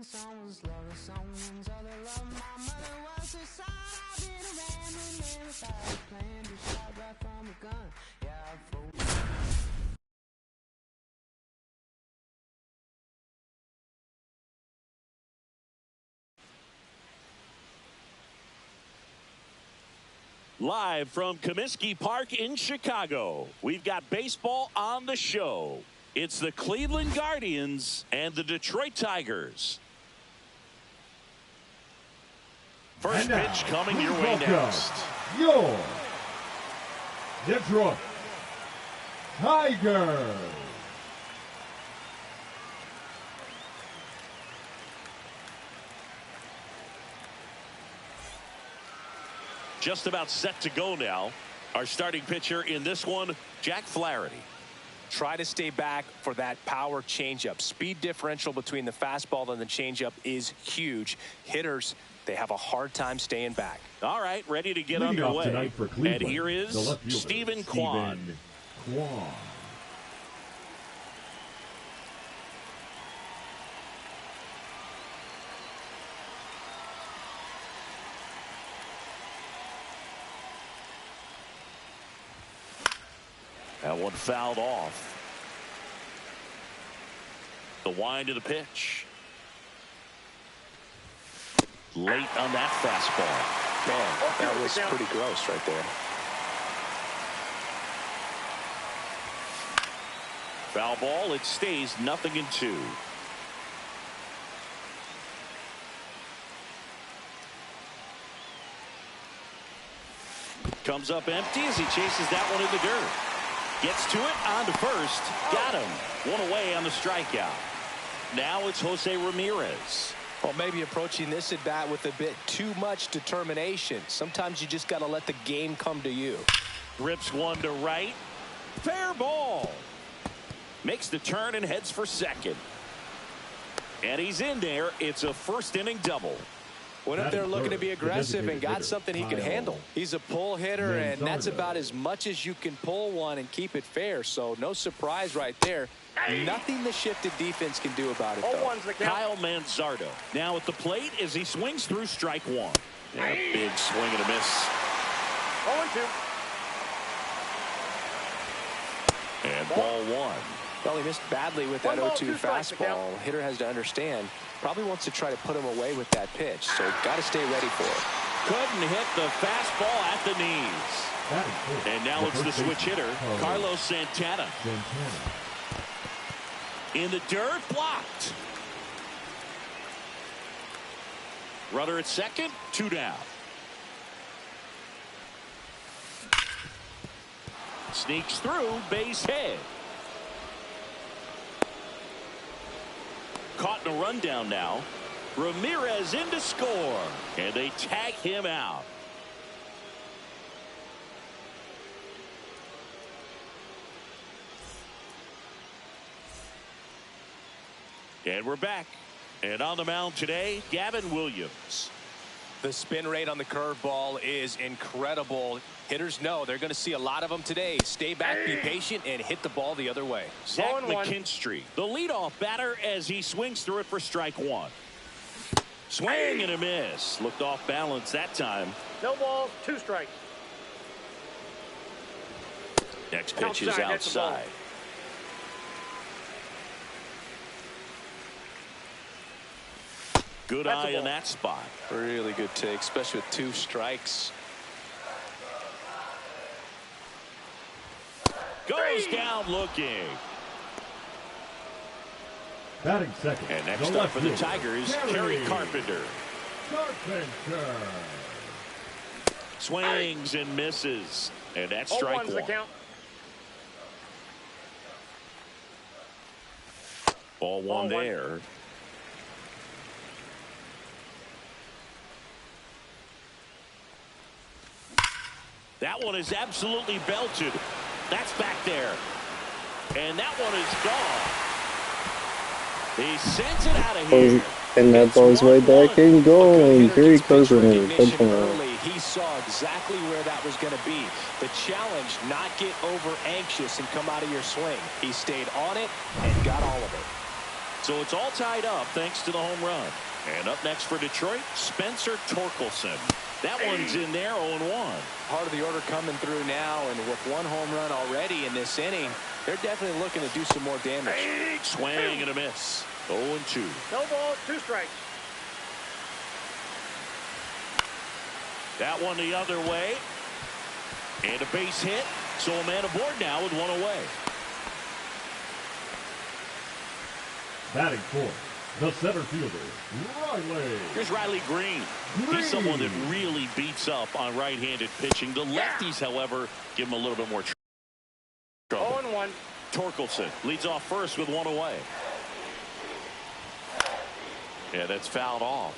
someone's love or someone's other love. My mother was a son. I've been around and never thought I planned to shot right from a gun. Yeah, I've Live from Comiskey Park in Chicago, we've got baseball on the show. It's the Cleveland Guardians and the Detroit Tigers. First pitch coming your way next. Your Detroit Tigers. Just about set to go now. Our starting pitcher in this one, Jack Flaherty. Try to stay back for that power changeup. Speed differential between the fastball and the changeup is huge. Hitters, they have a hard time staying back. All right, ready to get Leading off underway. tonight for Cleveland, And here is the left fielder, Stephen Kwan. Kwan. That one fouled off. The wind of the pitch. Late on that fastball. Man, that was pretty gross right there. Foul ball. It stays 0-2. Comes up empty as he chases that one in the dirt. Gets to it, on to first. Got him. One away on the strikeout. Now it's Jose Ramirez. Well, maybe approaching this at bat with a bit too much determination. Sometimes you just got to let the game come to you. Rips one to right. Fair ball. Makes the turn and heads for second. And he's in there. It's a first inning double. Went up there looking to be aggressive and got something he could handle. He's a pull hitter, and that's about as much as you can pull one and keep it fair. So no surprise right there. Nothing the shifted defense can do about it, though. Kyle Manzardo now at the plate as he swings through strike one. And a big swing and a miss. 0-2. And ball one. Well, he missed badly with that 0-2 fastball. Hitter has to understand. Probably wants to try to put him away with that pitch. So got to stay ready for it. Couldn't hit the fastball at the knees. And now it's the switch hitter, Carlos Santana. In the dirt, blocked. Runner at second, 2 down. Sneaks through, base hit. Caught in a rundown now. Ramirez in to score. And they tag him out. And we're back. And on the mound today, Gavin Williams. The spin rate on the curveball is incredible. Hitters know they're going to see a lot of them today. Stay back, be patient, and hit the ball the other way. Zach McKinstry, the leadoff batter, as he swings through it for strike one. Swing and a miss. Looked off balance that time. No balls, 2 strikes. Next pitch is outside. Good eye in that spot. Really good take, especially with 2 strikes. Goes down looking. Batting second. And next up for the Tigers, Kerry Carpenter. Swings and misses. And that's strike one. Count. Ball one there. That one is absolutely belted. That's back there. And that one is gone. He sends it out of here. And that ball's way back and going. Very close to him. He saw exactly where that was going to be. The challenge, not get over anxious and come out of your swing. He stayed on it and got all of it. So it's all tied up thanks to the home run. And up next for Detroit, Spencer Torkelson. That one's in there, 0-1. Part of the order coming through now, and with one home run already in this inning, they're definitely looking to do some more damage. Swing and a miss. 0-2. No balls, 2 strikes. That one the other way. And a base hit. So a man aboard now with 1 away. Batting fourth, the center fielder, Riley. Here's Riley Green. He's someone that really beats up on right-handed pitching. The lefties, however, give him a little bit more trouble. 0-1. Torkelson leads off first with 1 away. Yeah, that's fouled off.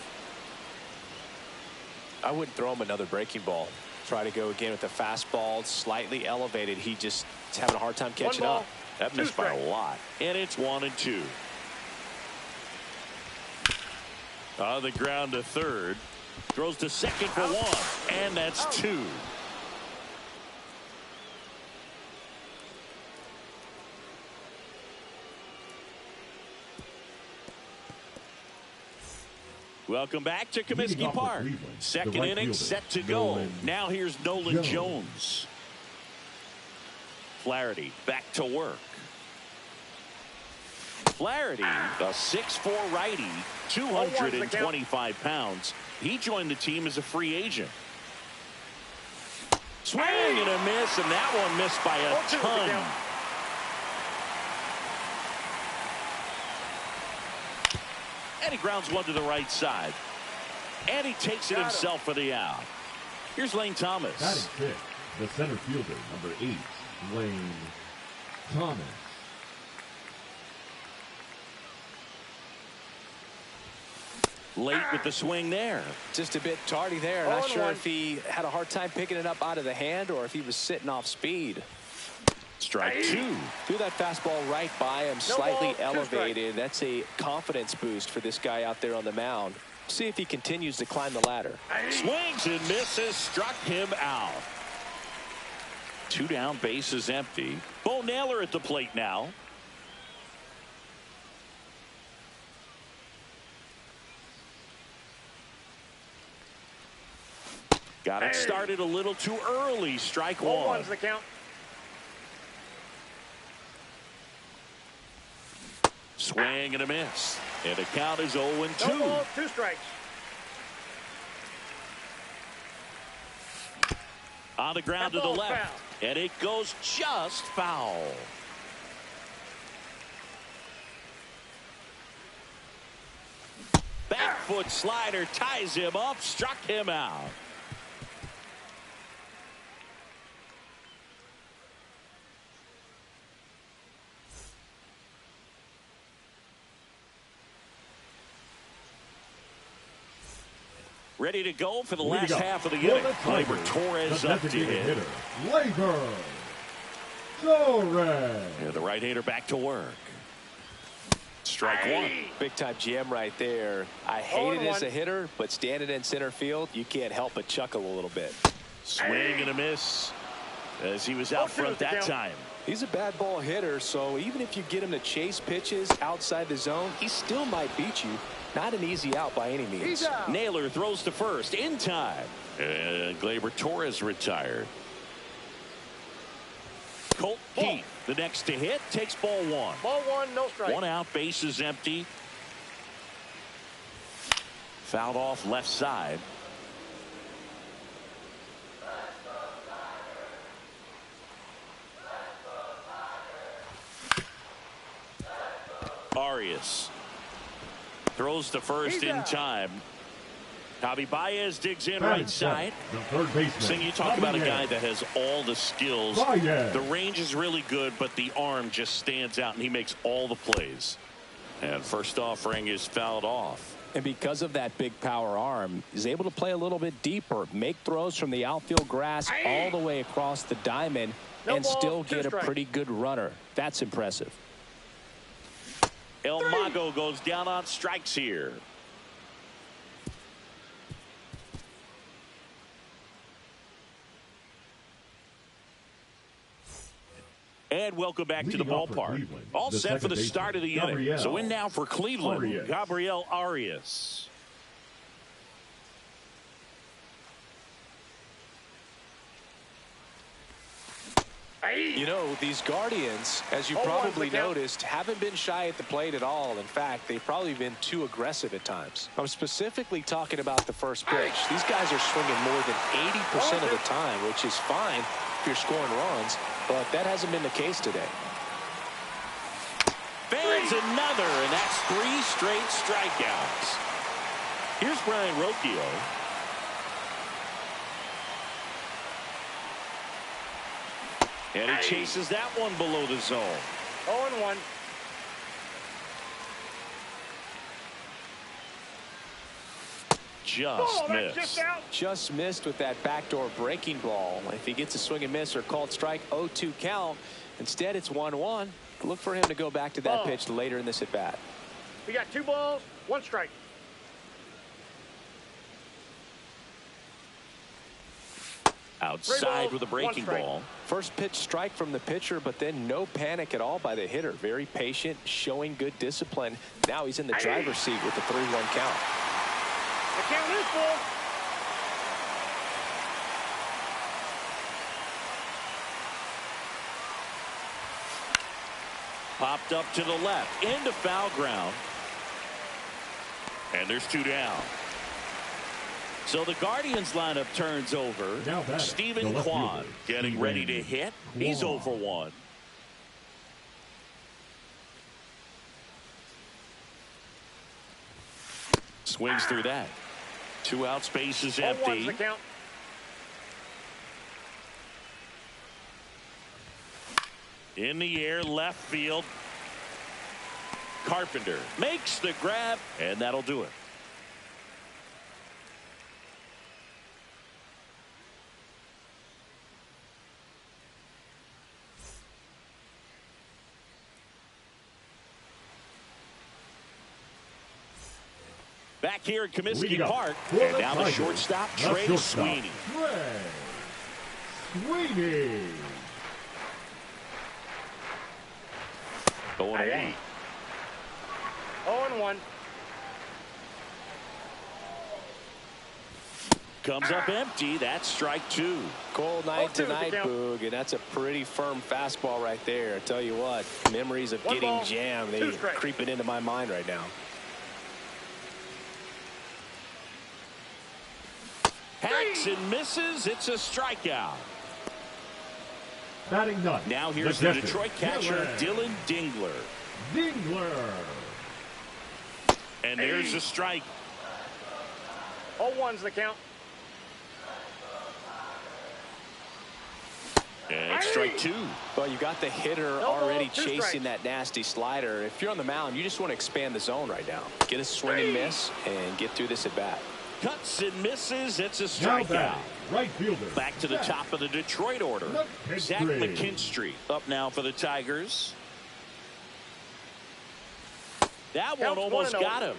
I wouldn't throw him another breaking ball. Try to go again with the fastball, slightly elevated. He just is having a hard time catching up. That missed by a lot. And it's 1-2. On the ground to third. Throws to second for 1. And that's 2. Welcome back to Comiskey Park. Second inning set to go. Now here's Nolan Jones. Flaherty back to work. Flaherty, a 6'4" righty, 225 pounds. He joined the team as a free agent. Swing and a miss, and that one missed by a ton. And he grounds one to the right side. And he takes it himself for the out. Here's Lane Thomas. Batting fifth, the center fielder, number 8, Lane Thomas. Late with the swing there. Just a bit tardy there. Not sure if he had a hard time picking it up out of the hand or if he was sitting off speed. Strike 2. Threw that fastball right by him, slightly elevated. That's a confidence boost for this guy out there on the mound. See if he continues to climb the ladder. Swings and misses, struck him out. 2 down, bases empty. Bo Naylor at the plate now. Got it started a little too early. Strike 1. 0-1's the count. Swing and a miss. And the count is 0-2. No balls, 2 strikes. On the ground to the left. Foul. And it goes just foul. Back foot slider ties him up, struck him out. Ready to go for the last half of the inning. Gleyber Torres up to hit. Gleyber Torres. Yeah, the right-hander back to work. Strike 1. Big time jam right there. I hate it as a hitter, but standing in center field, you can't help but chuckle a little bit. Swing and a miss as he was out front that time. He's a bad ball hitter, so even if you get him to chase pitches outside the zone, he still might beat you. Not an easy out by any means. Naylor throws to first in time. And Gleyber Torres retired. Colt Heath, the next to hit, takes ball 1. Ball 1, no strike. 1 out, bases empty. Fouled off left side. Arias throws to first in time. Javi Baez digs in right side. The third baseman. Sing, you talk about a guy that has all the skills. The range is really good, but the arm just stands out, and he makes all the plays. And first offering is fouled off. And because of that big power arm, he's able to play a little bit deeper, make throws from the outfield grass all the way across the diamond, and still get a pretty good runner. That's impressive. El Mago goes down on strikes here. And welcome back to the Leading off for ballpark. Cleveland, All the set for the second start of the baseman, inning. So in now for Cleveland, Arias. Gabriel Arias. You know, these Guardians, as you probably noticed, haven't been shy at the plate at all. In fact, they've probably been too aggressive at times. I'm specifically talking about the first pitch. These guys are swinging more than 80% of the time, which is fine if you're scoring runs, but that hasn't been the case today. Fans another, and that's 3 straight strikeouts. Here's Brian Rocchio. And he chases that one below the zone. 0-1. Just missed. Just missed with that backdoor breaking ball. If he gets a swing and miss or called strike, 0-2 count. Instead, it's 1-1. Look for him to go back to that pitch later in this at bat. We got 2 balls, 1 strike. Outside with a breaking ball. First pitch strike from the pitcher, but then no panic at all by the hitter. Very patient, showing good discipline. Now he's in the driver's seat with the 3-1 count. The count is full. Popped up to the left, into foul ground. And there's 2 down. So the Guardians lineup turns over. Stephen Kwan getting ready to hit. He's 0 for 1. Swings through that. 2 out, space is empty. In the air, left field. Carpenter makes the grab, and that'll do it. Back here at Comiskey Park, and now the shortstop, Trey Sweeney. Going away. 0-1. Comes up empty. That's strike 2. Cold night tonight, Boog, and that's a pretty firm fastball right there. I tell you what, memories of getting jammed, they're creeping into my mind right now. Hacks and misses. It's a strikeout. Batting ninth. Now here's the Detroit catcher, Dylan Dingler. And there's a strike. 0-1's the count. And strike 2. Well, you got the hitter already chasing that nasty slider. If you're on the mound, you just want to expand the zone right now. Get a swing and miss and get through this at bat. Cuts and misses. It's a strikeout. Right fielder. Back to the top of the Detroit order. Zach McKinstry up now for the Tigers. That one almost got him.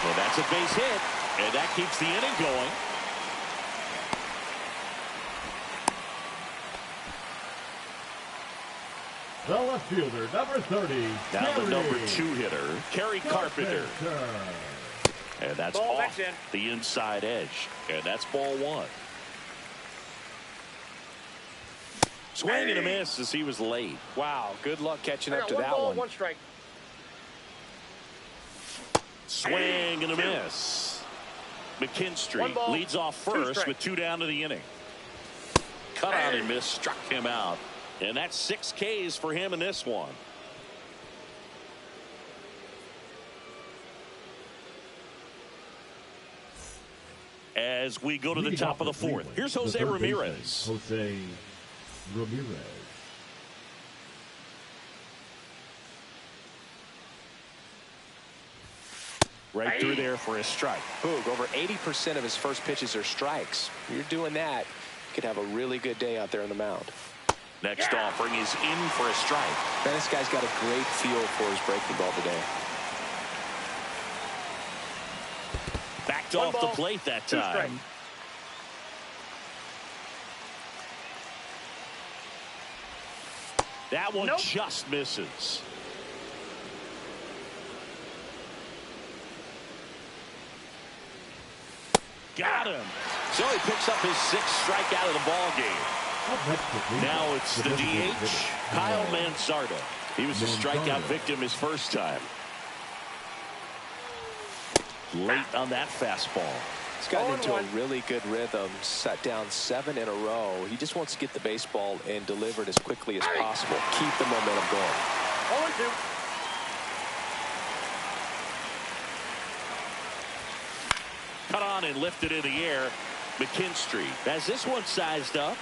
Well, that's a base hit, and that keeps the inning going. The left fielder, number 30. Now the number 2 hitter, Kerry Carpenter. And that's off the inside edge. And that's ball 1. Swing and a miss as he was late. Wow, good luck catching up to that one. 1 strike. Swing and a miss. McKinstry leads off first with 2 down to the inning. Cut out and miss, struck him out. And that's 6 Ks for him in this one. As we go to the top of the 4th, here's Jose Ramirez. Right through there for a strike. Boog, over 80% of his first pitches are strikes. You're doing that, you could have a really good day out there on the mound. Next offering is in for a strike. Man, this guy's got a great feel for his breaking ball today. walked off the plate that time. That one just misses. Got him. So he picks up his 6th strikeout of the ball game. Now it's the DH, Kyle Manzardo. He was a strikeout victim his first time. Late on that fastball. He's gotten into a really good rhythm, set down 7 in a row. He just wants to get the baseball and deliver it as quickly as possible. Keep the momentum going. 0-2. Cut on and lifted in the air. McKinstry has this one sized up.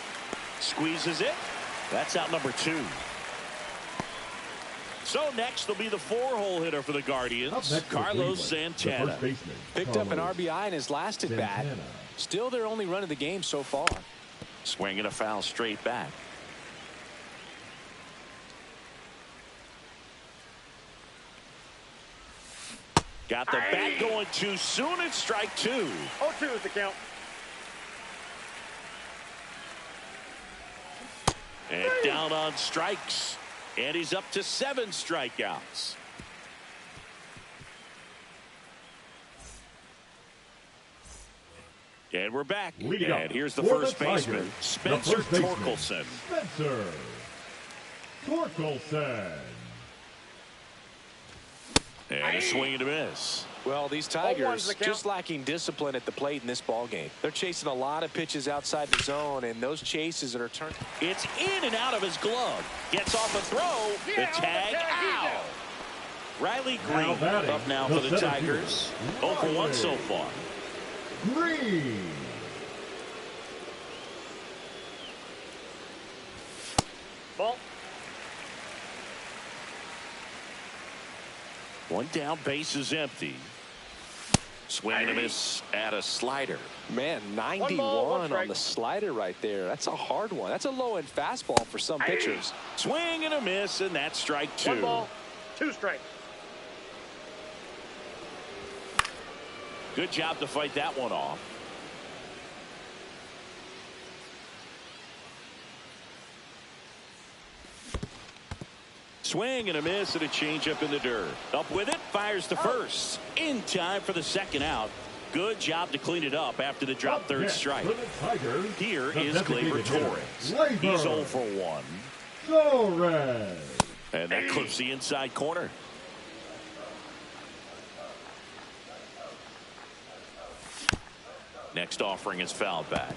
Squeezes it. That's out number 2. So next will be the 4-hole hitter for the Guardians, Carlos Santana. Picked up an RBI in his last at bat. Still their only run of the game so far. Swinging a foul straight back. Got the bat going too soon. It's strike 2. 0-2 is the count. And down on strikes. And he's up to 7 strikeouts. And we're back. And here's the first baseman, Spencer Torkelson. Spencer Torkelson. And a swing and a miss. Well, these Tigers just lacking discipline at the plate in this ball game. They're chasing a lot of pitches outside the zone, and those chases that are turned. It's in and out of his glove. Gets off a throw. The tag out. Riley Green up now for the Tigers. 0 for 1 so far. Green. Ball. 1 down, base is empty. Swing and a miss at a slider. Man, 91 on the slider right there. That's a hard one. That's a low-end fastball for some pitchers. Swing and a miss, and that's strike 2. 1 ball, 2 strikes. Good job to fight that one off. Swing and a miss and a changeup in the dirt. Up with it, fires to first. In time for the 2nd out. Good job to clean it up after the drop 3rd strike. Here is Gleyber Torres. He's 0 for 1. Torres. And that clips the inside corner. Next offering is fouled back.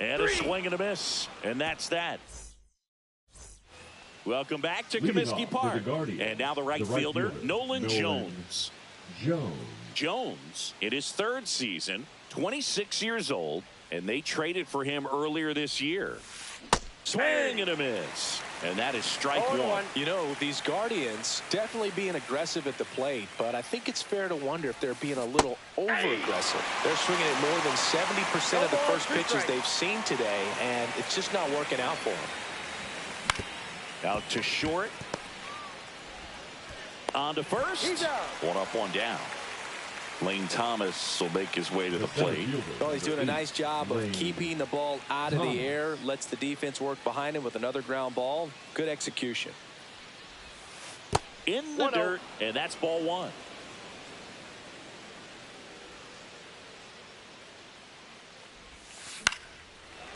And a swing and a miss. And that's that. Welcome back to Comiskey Park. And now the right fielder, Nolan Jones. Jones, in his 3rd season, 26 years old, and they traded for him earlier this year. Swing and a miss. And that is strike 1. You know, these Guardians definitely being aggressive at the plate, but I think it's fair to wonder if they're being a little over-aggressive. They're swinging at more than 70% of the first pitches they've seen today, and it's just not working out for them. Out to short. On to first. 1 up, 1 down. Lane Thomas will make his way to the plate. Well, he's doing a nice job of keeping the ball out of the air. Lets the defense work behind him with another ground ball. Good execution. In the dirt, and that's ball 1.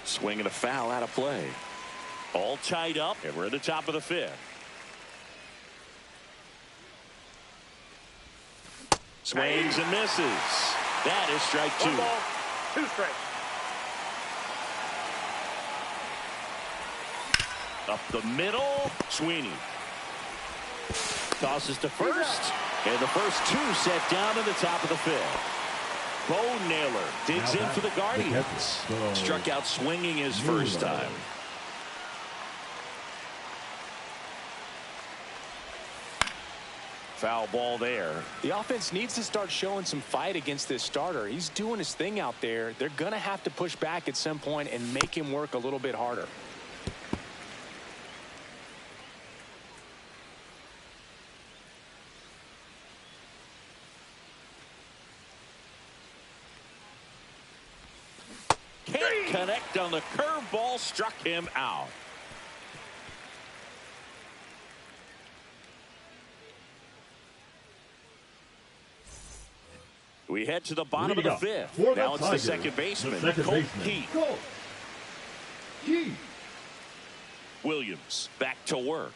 Swing and a foul out of play. All tied up, and we're at the top of the 5th. Swings and misses. That is strike 2. 1 ball, 2 strikes. Up the middle, Sweeney. Tosses to first, and the first 2 set down in the top of the 5th. Bo Naylor digs in for the Guardians. Struck out swinging his first time. Foul ball there. The offense needs to start showing some fight against this starter. He's doing his thing out there. They're going to have to push back at some point and make him work a little bit harder. connect on the curveball, struck him out. We head to the bottom of the fifth. Now it's the second baseman, Colt Heath. Williams back to work.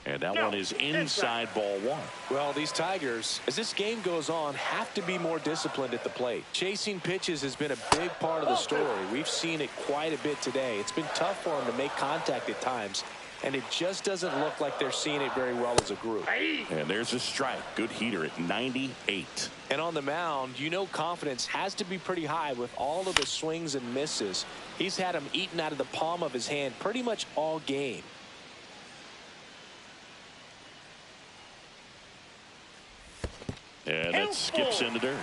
And that one is inside ball one. Well, these Tigers, as this game goes on, have to be more disciplined at the plate. Chasing pitches has been a big part of the story. We've seen it quite a bit today. It's been tough for them to make contact at times, and it just doesn't look like they're seeing it very well as a group. And there's a strike. Good heater at 98. And on the mound, you know confidence has to be pretty high with all of the swings and misses. He's had them eaten out of the palm of his hand pretty much all game. And that skips in the dirt.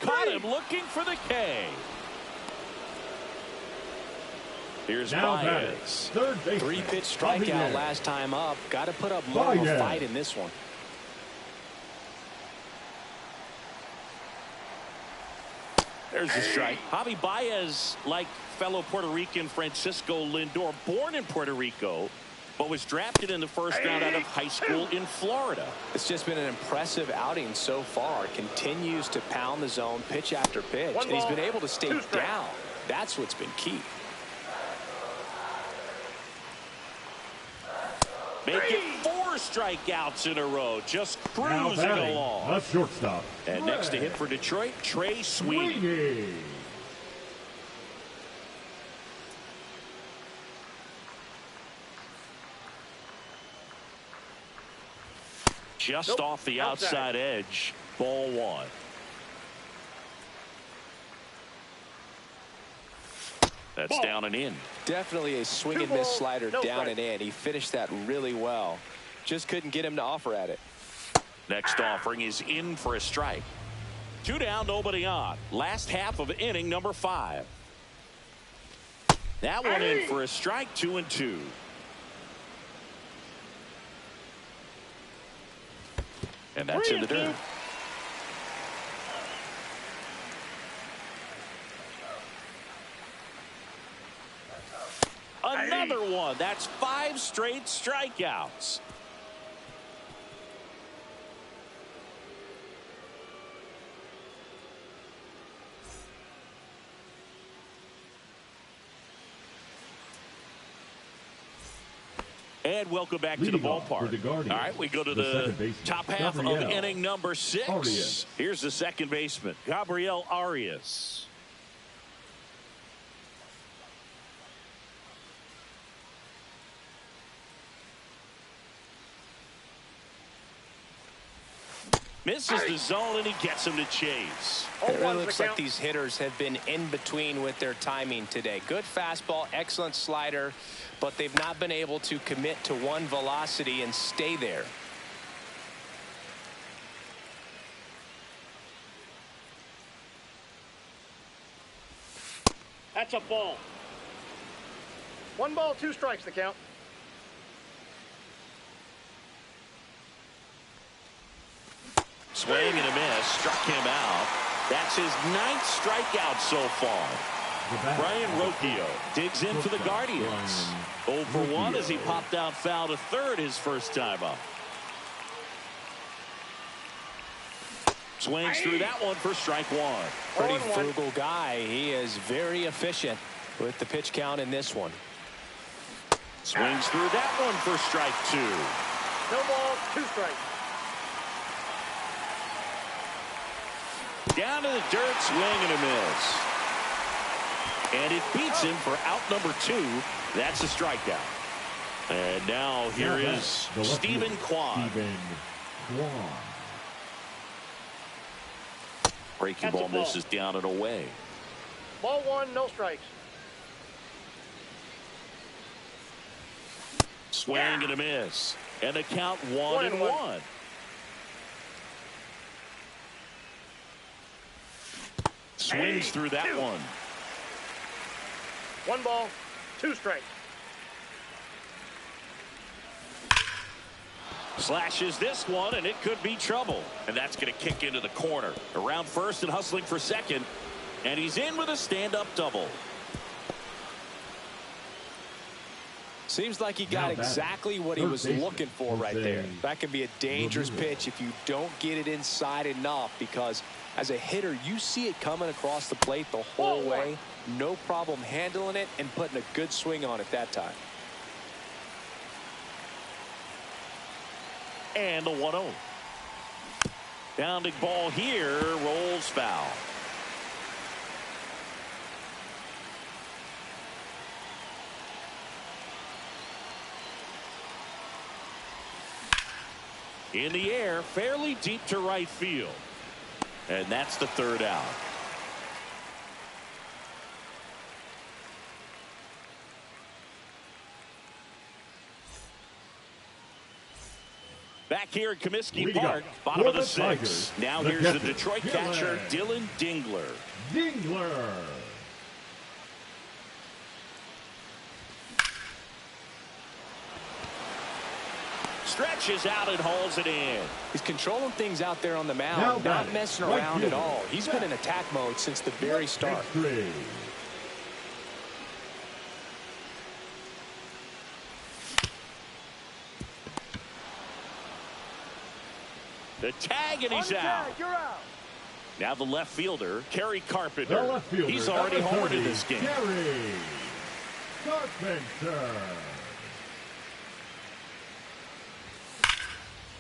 Caught him looking for the K. Here's Baez. Three-pitch strikeout last time up. Got to put up more of a fight in this one. There's the strike. Javi Baez, like fellow Puerto Rican Francisco Lindor, born in Puerto Rico, but was drafted in the first round out of high school in Florida. It's just been an impressive outing so far. Continues to pound the zone pitch after pitch. And he's been able to stay down. That's what's been key. Make it 4 strikeouts in a row. Just cruising along. A shortstop. And next to hit for Detroit, Trey Sweeney. Just off the outside edge. Ball one. That's down and in. Definitely a swing and miss slider down and in. He finished that really well. Just couldn't get him to offer at it. Next offering is in for a strike. 2 down, nobody on. Last half of inning number 5. That one in for a strike, 2-2. And that's in the dirt. Another one. That's 5 straight strikeouts. And welcome back to the ballpark. All right, we go to the top half of inning number 6. Arias. Here's the second baseman, Gabriel Arias. Misses the zone, and he gets him to chase. It really looks like these hitters have been in between with their timing today. Good fastball, excellent slider, but they've not been able to commit to one velocity and stay there. That's a ball. 1 ball, 2 strikes the count. Swing and a miss, struck him out. That's his 9th strikeout so far. Brian Rocchio digs in for the Guardians. 0 for 1 as he popped out foul to third his first time up. Swings through that one for strike 1. Pretty frugal guy. He is very efficient with the pitch count in this one. Swings through that one for strike 2. No balls, 2 strikes. Down to the dirt, swing and a miss. And it beats him for out number 2. That's a strikeout. And now here is Stephen Kwan. Breaking ball misses down and away. Ball 1, no strikes. Swing and a miss. And the count 1-1. Swings through that one. 1 ball, 2 strikes. Slashes this one, and it could be trouble. And that's going to kick into the corner. Around first and hustling for second. And he's in with a stand-up double. Seems like he got exactly what he was looking for right there. That can be a dangerous pitch if you don't get it inside enough, because as a hitter, you see it coming across the plate the whole way. No problem handling it and putting a good swing on it that time. And the 1-0. Bounding ball here, rolls foul. In the air, fairly deep to right field. And that's the third out. Back here at Comiskey Park, bottom of the sixth. Now here's the Detroit catcher, Dylan Dingler. Stretches out and hauls it in. He's controlling things out there on the mound, not messing around at all. He's been in attack mode since the very start. The tag, and he's out. Now the left fielder, Kerry Carpenter. He's already homered in this game. Kerry Carpenter.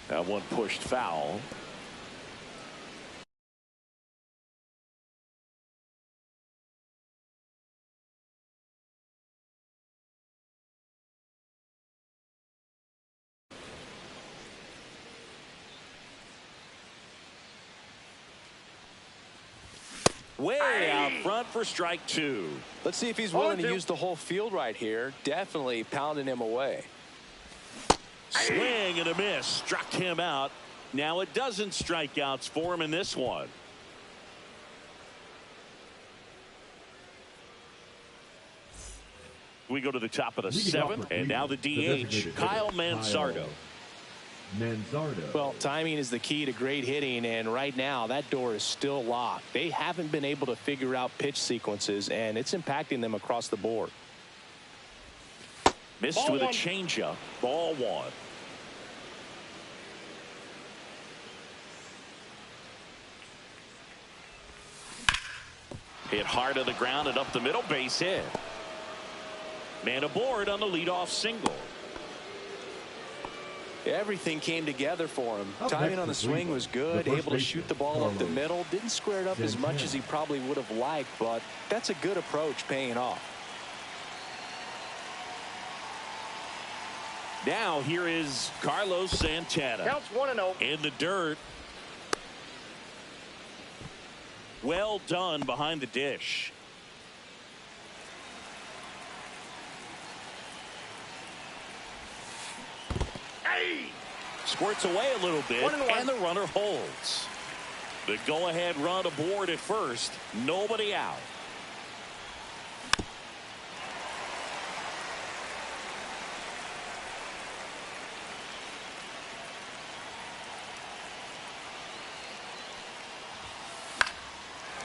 That one pushed foul. Way out front for strike two. Let's see if he's willing to use the whole field right here. Definitely pounding him away. Swing and a miss. Struck him out. Now a dozen strikeouts for him in this one. We go to the top of the seventh, and now the DH, Kyle Manzardo. Well, timing is the key to great hitting, and right now that door is still locked. They haven't been able to figure out pitch sequences, and it's impacting them across the board. Missed with a changeup. Ball one. Hit hard on the ground and up the middle, base hit. Man aboard on the leadoff single. Everything came together for him. Timing on the swing was good, able to shoot the ball up the middle. Didn't square it up as much as he probably would have liked, but that's a good approach, paying off. Now here is Carlos Santana. Counts 1-0. In the dirt. Well done behind the dish. Squirts away a little bit, and the runner holds. The go-ahead run aboard at first. Nobody out.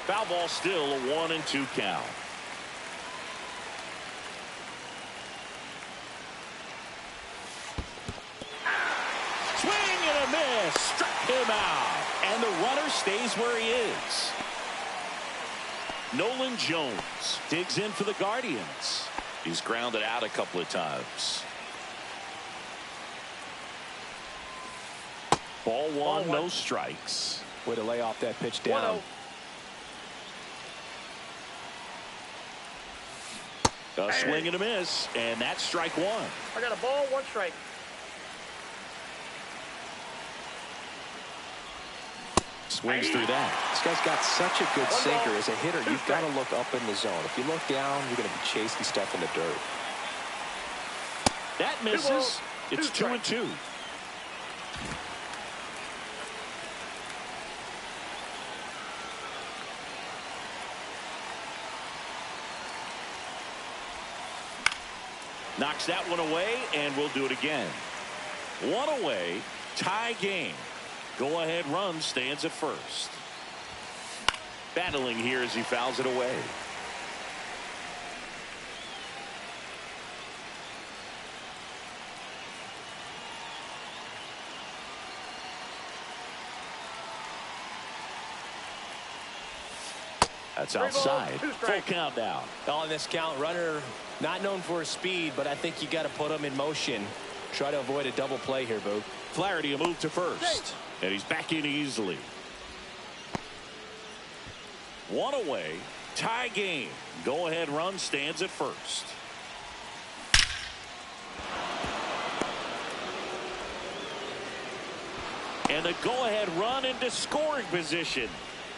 Foul ball, still a 1-2 count. Swing and a miss. Struck him out. And the runner stays where he is. Nolan Jones digs in for the Guardians. He's grounded out a couple of times. Ball one, no strikes. Way to lay off that pitch down. 1-0. A swing and a miss, and that's strike one. I got a ball, 1 strike. Swings through that. This guy's got such a good sinker. As a hitter, you've got to look up in the zone. If you look down, you're going to be chasing stuff in the dirt. That misses. It's 2-2. Knocks that one away, and we'll do it again. One away. tie game. Go-ahead run stands at first. Battling here as he fouls it away. That's outside. Full count now. On this count, runner not known for his speed, but I think you got to put him in motion. Try to avoid a double play here, Boog. Flaherty a move to first. And he's back in easily. One away. Tie game. Go-ahead run stands at first. And the go-ahead run into scoring position.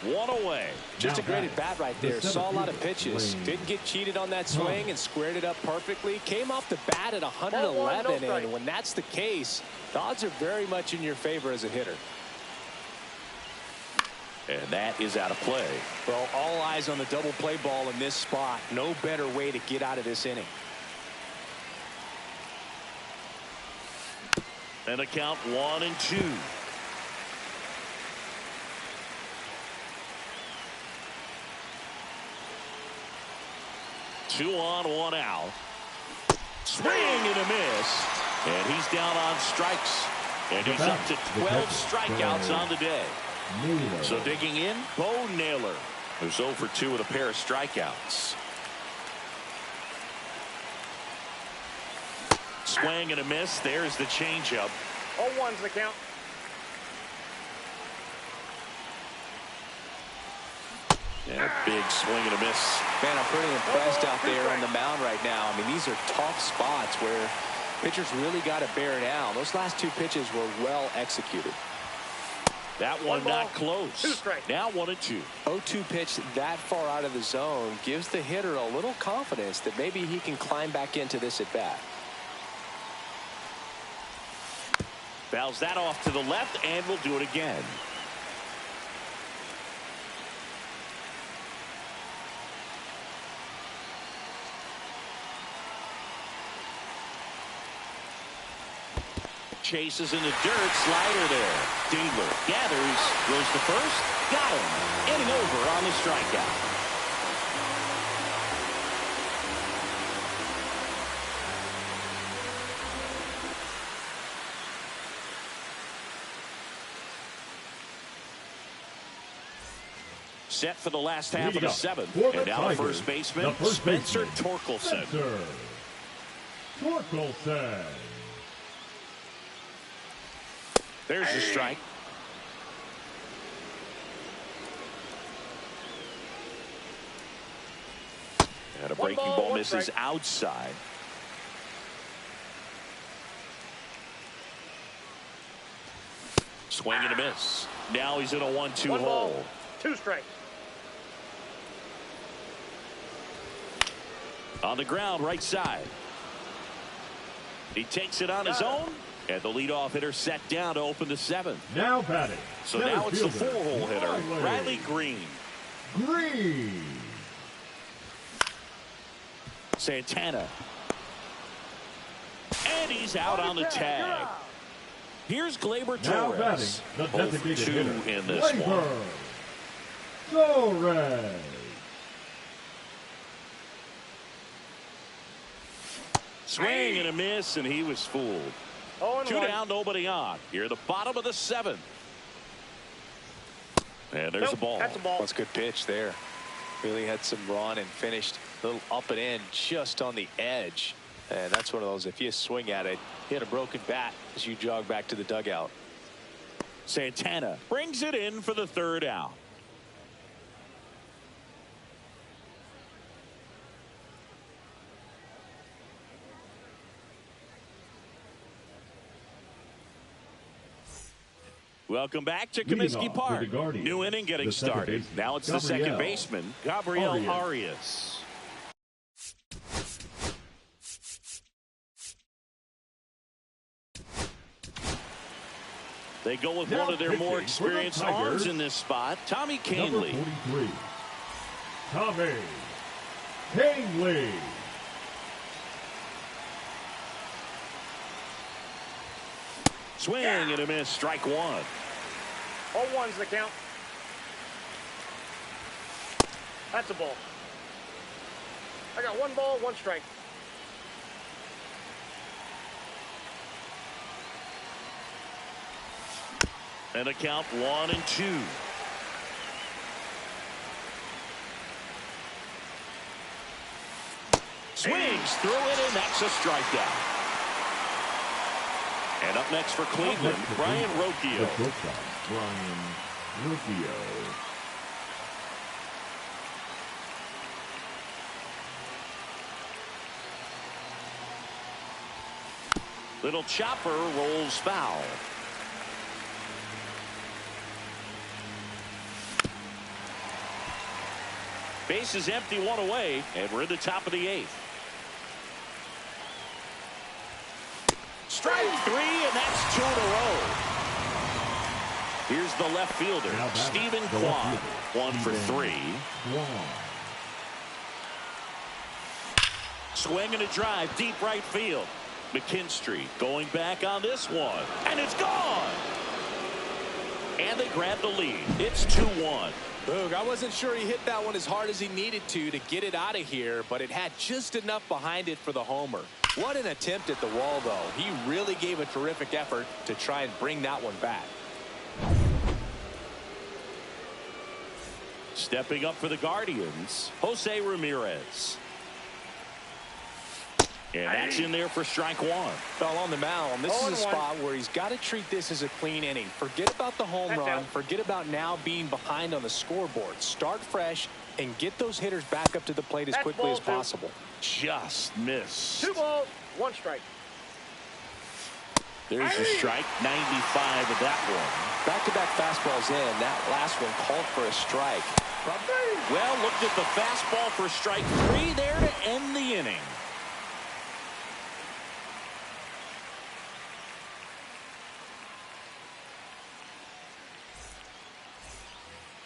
One away. Just a great at bat right there. Saw a lot of pitches. Didn't get cheated on that swing and squared it up perfectly. Came off the bat at 111, and when that's the case, the odds are very much in your favor as a hitter. And that is out of play. Well, all eyes on the double play ball in this spot. No better way to get out of this inning. And a count 1-2. 2 on, 1 out. Swing and a miss. And he's down on strikes. And he's up to 12 strikeouts on the day. So digging in, Bo Naylor, who's 0 for 2 with a pair of strikeouts. Swing and a miss. There's the changeup. 0-1's the count. And a big swing and a miss. Man, I'm pretty impressed out there on the mound right now. I mean, these are tough spots where pitchers really got to bear down. Those last 2 pitches were well executed. That one not close. Now 1-2. 0-2 pitch that far out of the zone gives the hitter a little confidence that maybe he can climb back into this at bat. Fouls that off to the left, and will do it again. Chases in the dirt, slider there. Dingler gathers, goes to first, got him. Inning over on the strikeout. Set for the last half of the 7th. And now the first baseman, Spencer Torkelson. There's the strike. And a breaking ball misses outside. Swing and a miss. Now he's in a 1-2 hole. 2 strikes. On the ground, right side. He takes it on his own. And the leadoff hitter set down to open the 7th. Now batting. So now it's the 4-hole hitter, Riley Green. Santana. And he's out on the tag. Here's Gleyber Torres. 0-2 in this one. Torres. Swing and a miss, and he was fooled. 2 down, nobody on. Here at the bottom of the 7th. And there's a ball. That's a ball. That's a good pitch there. Really had some run and finished a little up and in just on the edge. And that's one of those, if you swing at it, hit a broken bat as you jog back to the dugout. Santana brings it in for the 3rd out. Welcome back to Comiskey Park. New inning getting started. Now it's the second baseman, Gabriel Arias. They go with one of their more experienced arms in this spot, Tommy Kahnle. Number 43, Tommy Kahnle. Swing and a miss. Strike one. All ones the count. That's a ball. I got 1 ball, 1 strike. And a count 1-2. Swings through it, and that's a strikeout. And up next for Cleveland, Brian Rocchio. Brian Rocchio. Little chopper rolls foul. Base is empty, 1 away, and we're in the top of the 8th. Strike 3, and that's 2 in a row. Here's the left fielder, Stephen Kwan, 1 for 3. Swing and a drive, deep right field. McKinstry going back on this one, and it's gone. And they grab the lead. It's 2-1. Boog, I wasn't sure he hit that one as hard as he needed to get it out of here, but it had just enough behind it for the homer. What an attempt at the wall, though. He really gave a terrific effort to try and bring that one back. Stepping up for the Guardians, Jose Ramirez. And that's in there for strike 1. Well, on the mound, this is a spot where he's got to treat this as a clean inning. Forget about the home run. Forget about now being behind on the scoreboard. Start fresh and get those hitters back up to the plate as quickly as possible. Just missed. 2 balls, 1 strike. There's a strike, 95 of that one. Back-to-back fastballs in. That last one called for a strike. Well, looked at the fastball for strike 3 there to end the inning.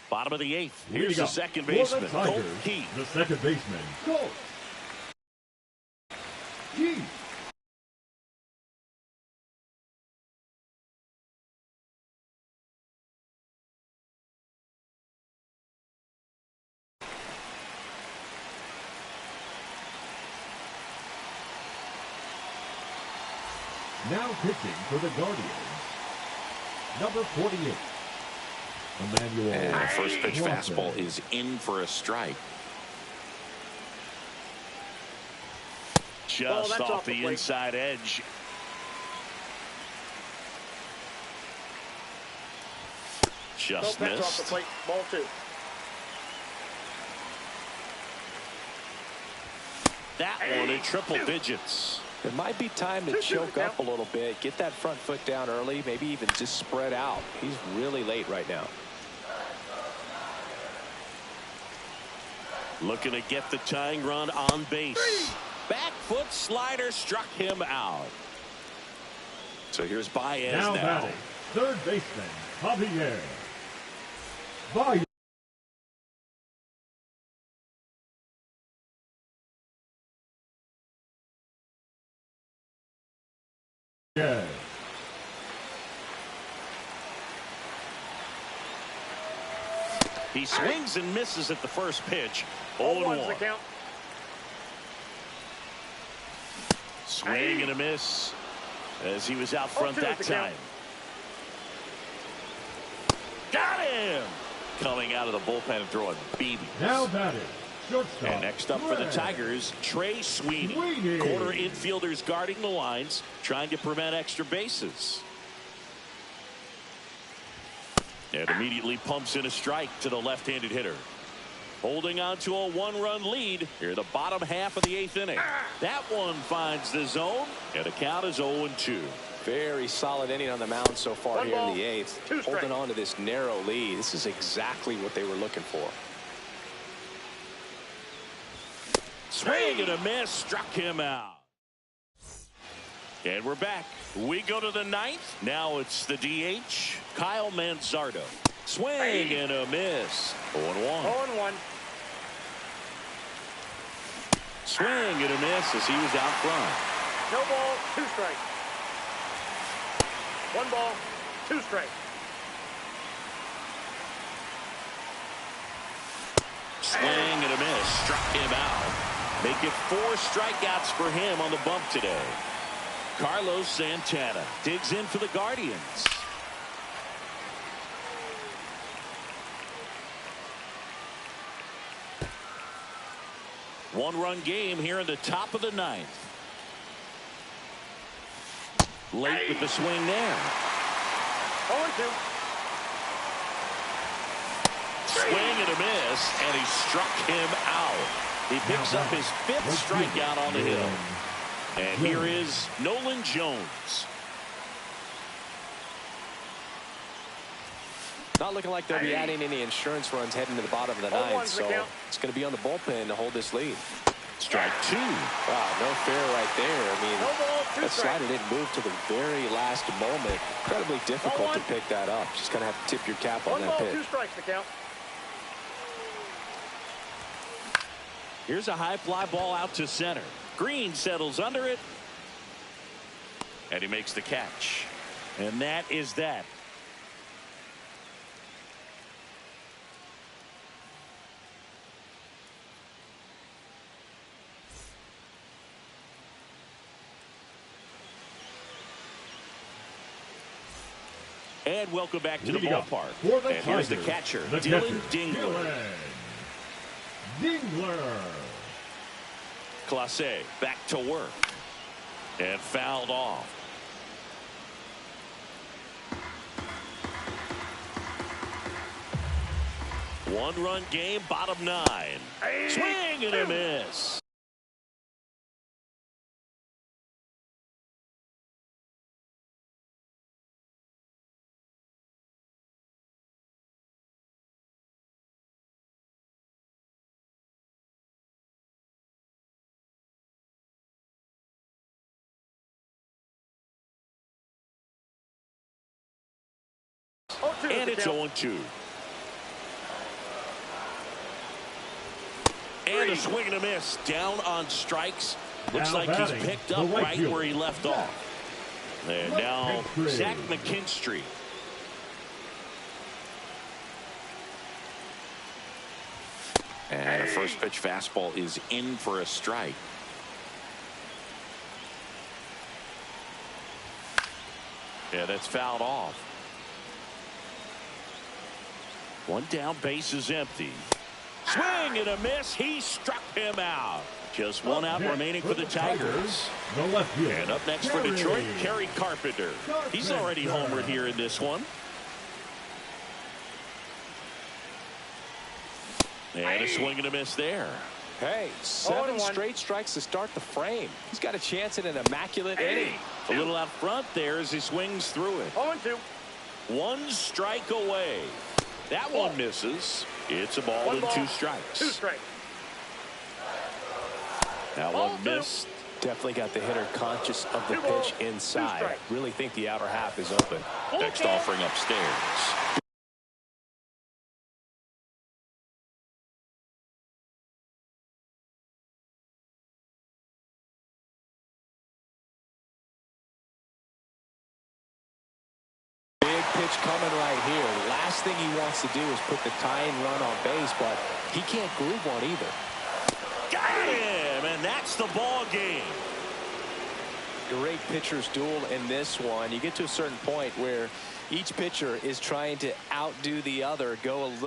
Bottom of the 8th. Here's the second baseman, Colt Keith. The second baseman, Colt Keith. Now pitching for the Guardians, number 48. Emmanuel. And the first pitch fastball is in for a strike. Just off the inside edge. Just missed. Off the plate. Ball 2. That one in triple digits. It might be time to choke up a little bit, get that front foot down early, maybe even just spread out. He's really late right now. Looking to get the tying run on base. Back foot slider struck him out. So here's Baez now. Batting, third baseman, Javier Baez. Yeah. He swings and misses at the first pitch. 0-1. Swing and a miss as he was out front that time. Got him! Coming out of the bullpen and throwing BBs. Now batting, shortstop. And next up for the Tigers, Trey Sweeney. Corner infielders guarding the lines, trying to prevent extra bases. And immediately pumps in a strike to the left-handed hitter. Holding on to a 1-run lead here, the bottom half of the 8th inning. That one finds the zone, and the count is 0-2. Very solid inning on the mound so far here in the 8th. Holding on to this narrow lead. This is exactly what they were looking for. Swing and a miss, struck him out. And we're back. We go to the 9th. Now it's the DH, Kyle Manzardo. Swing and a miss. 0-1. 0-1. Swing and a miss as he was out front. No ball, 2 strikes. 1 ball, 2 strikes. Swing and a miss. Struck him out. Make it 4 strikeouts for him on the bump today. Carlos Santana digs in for the Guardians. One-run game here in the top of the 9th. Late with the swing there. 0-2. Swing and a miss, and he struck him out. He picks up his 5th strikeout on the hill. And here is Nolan Jones. Not looking like they'll be adding any insurance runs heading to the bottom of the 9th, so it's going to be on the bullpen to hold this lead. Strike 2. Wow, no fair right there. I mean, that slider didn't move to the very last moment. Incredibly difficult to pick that up. Just going to have to tip your cap on that pitch. 1 ball, 2 strikes the count. Here's a high fly ball out to center. Green settles under it. And he makes the catch. And that is that. And welcome back to the ballpark. And here's the catcher, Dylan Dingler. Clase back to work. And fouled off. One-run game, bottom 9. Swing and a miss. And it's 0-2. And a swing and a miss. Down on strikes. Looks like he's picked up right where he left off. And now Zach McKinstry. And a first pitch fastball is in for a strike. Yeah, that's fouled off. One down, base is empty. Swing and a miss. He struck him out. Just one out remaining for the Tigers. And up next for Detroit, Kerry Carpenter. He's already homered here in this one. And a swing and a miss there. Hey, 7 straight strikes to start the frame. He's got a chance at an immaculate inning. A little out front there as he swings through it. 0-2. 1 strike away. That one misses. It's a ball and 2 strikes. 2 strikes. That one missed. Definitely got the hitter conscious of the pitch inside. Really think the outer half is open. Next offering upstairs. Pitch coming right here. Last thing he wants to do is put the tying run on base, but he can't groove one either. Got him, and that's the ball game. Great pitcher's duel in this one. You get to a certain point where each pitcher is trying to outdo the other, go a little